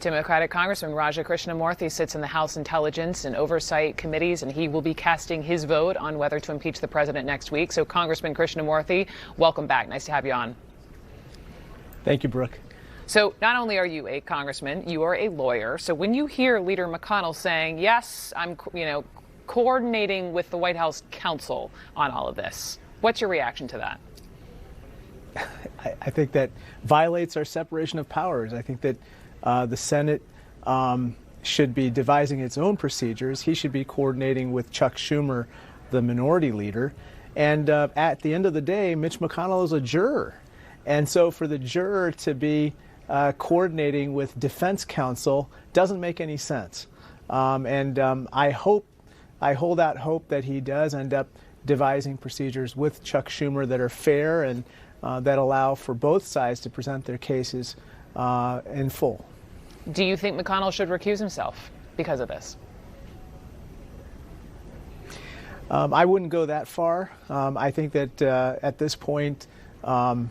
Democratic Congressman Raja Krishnamoorthi sits in the House Intelligence and Oversight Committees, and he will be casting his vote on whether to impeach the president next week. So, Congressman Krishnamoorthi, welcome back. Nice to have you on. Thank you, Brooke. So, not only are you a congressman, you are a lawyer. So, when you hear Leader McConnell saying, yes, I'm, coordinating with the White House counsel on all of this, what's your reaction to that? I think that violates our separation of powers. I think that the Senate should be devising its own procedures. He should be coordinating with Chuck Schumer, the minority leader. And at the end of the day, Mitch McConnell is a juror. And so for the juror to be coordinating with defense counsel doesn't make any sense. I hold out hope that he does end up devising procedures with Chuck Schumer that are fair and that allow for both sides to present their cases in full. Do you think McConnell should recuse himself because of this? I wouldn't go that far. I think that at this point, I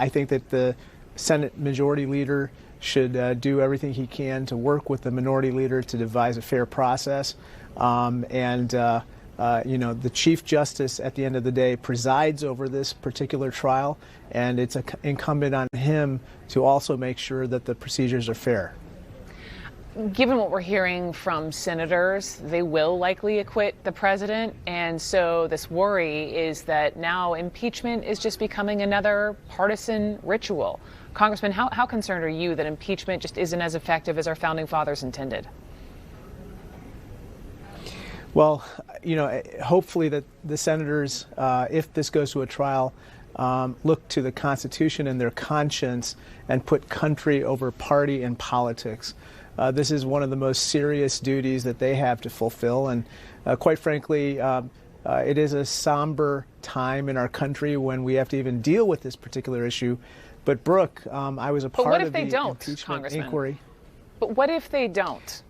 think that the Senate Majority Leader should do everything he can to work with the Minority Leader to devise a fair process. The Chief Justice, at the end of the day, presides over this particular trial, and it's incumbent on him to also make sure that the procedures are fair. Given what we're hearing from senators, they will likely acquit the president, and so this worry is that now impeachment is just becoming another partisan ritual. Congressman, how concerned are you that impeachment just isn't as effective as our founding fathers intended? Well, hopefully that the senators, if this goes to a trial, look to the Constitution and their conscience and put country over party and politics. This is one of the most serious duties that they have to fulfill. And quite frankly, it is a somber time in our country when we have to even deal with this particular issue. But Brooke, I was a part of the impeachment inquiry. But what if they don't?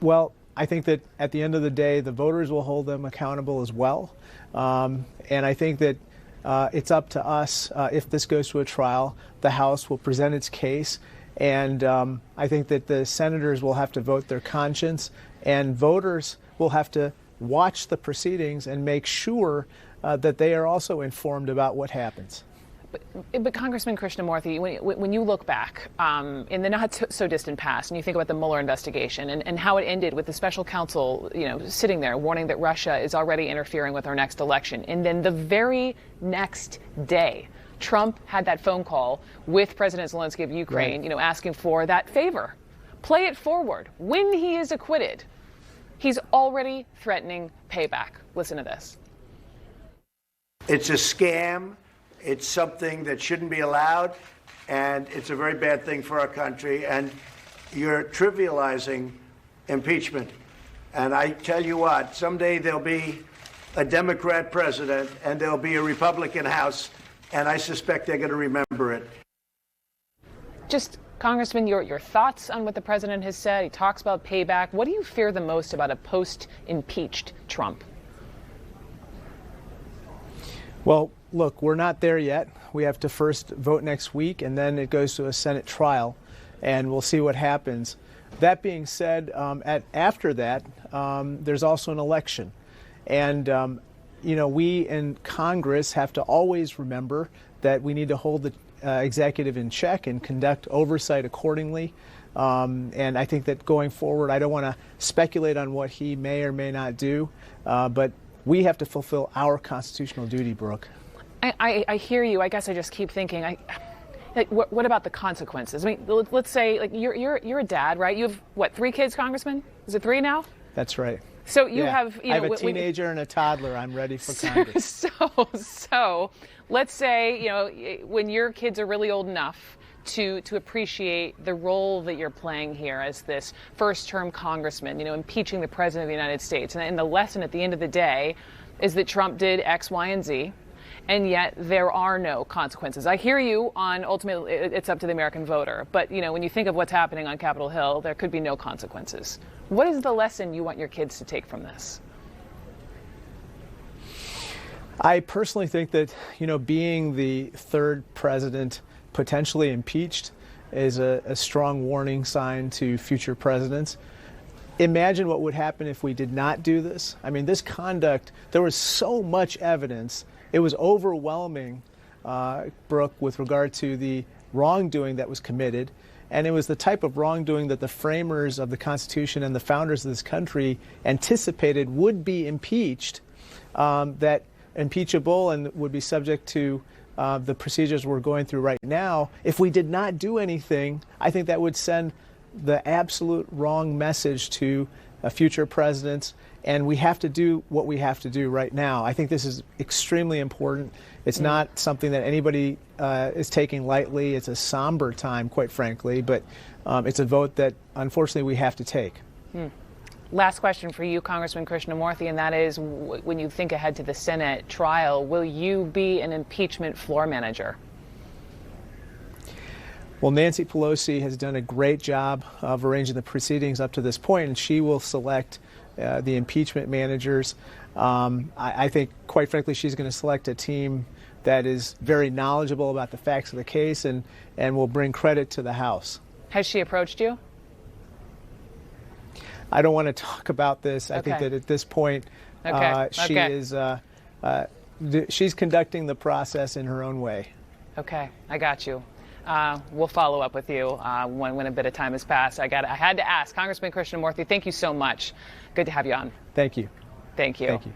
Well, I think that at the end of the day, the voters will hold them accountable as well. And I think that it's up to us, if this goes to a trial, the House will present its case. And I think that the senators will have to vote their conscience, and voters will have to watch the proceedings and make sure that they are also informed about what happens. But Congressman Krishnamoorthi, when you look back in the not-so-distant past and you think about the Mueller investigation and how it ended with the special counsel, sitting there warning that Russia is already interfering with our next election, and then the very next day, Trump had that phone call with President Zelensky of Ukraine, right, asking for that favor. Play it forward. When he is acquitted, he's already threatening payback. Listen to this. It's a scam. It's something that shouldn't be allowed, and it's a very bad thing for our country. And you're trivializing impeachment. And I tell you what, someday there'll be a Democrat president and there'll be a Republican House, and I suspect they're going to remember it. Just, Congressman, your thoughts on what the president has said. He talks about payback. What do you fear the most about a post-impeached Trump? Well, look, we're not there yet. We have to first vote next week, and then it goes to a Senate trial, and we'll see what happens. That being said, after that, there's also an election. And, we in Congress have to always remember that we need to hold the executive in check and conduct oversight accordingly. And I think that going forward, I don't want to speculate on what he may or may not do, but we have to fulfill our constitutional duty, Brooke. I hear you. I guess I just keep thinking, what about the consequences? I mean, let's say, you're a dad, right? You have, 3 kids, Congressman? Is it 3 now? That's right. So you have, I have a teenager and a toddler. I'm ready for Congress. So let's say, when your kids are really old enough to appreciate the role that you're playing here as this first-term congressman, impeaching the president of the United States. And the lesson at the end of the day is that Trump did X, Y, and Z, and yet there are no consequences. I hear you on ultimately it's up to the American voter. But, when you think of what's happening on Capitol Hill, there could be no consequences. What is the lesson you want your kids to take from this? I personally think that, being the third president potentially impeached is a strong warning sign to future presidents. Imagine what would happen if we did not do this. I mean, this conduct, there was so much evidence. It was overwhelming, Brooke, with regard to the wrongdoing that was committed. And it was the type of wrongdoing that the framers of the Constitution and the founders of this country anticipated would be impeached, that impeachable and would be subject to the procedures we're going through right now. If we did not do anything, I think that would send the absolute wrong message to future presidents, and we have to do what we have to do right now. I think this is extremely important. It's not something that anybody is taking lightly. It's a somber time, quite frankly, but it's a vote that, unfortunately, we have to take. Last question for you, Congressman Krishnamoorthi, and that is, when you think ahead to the Senate trial, will you be an impeachment floor manager? Well, Nancy Pelosi has done a great job of arranging the proceedings up to this point, and she will select the impeachment managers. I think, quite frankly, she's going to select a team that is very knowledgeable about the facts of the case and will bring credit to the House. Has she approached you? I don't want to talk about this. I think that at this point, she's conducting the process in her own way. Okay, I got you. We'll follow up with you when a bit of time has passed. I had to ask. Congressman Krishnamoorthi, thank you so much. Good to have you on. Thank you. Thank you. Thank you.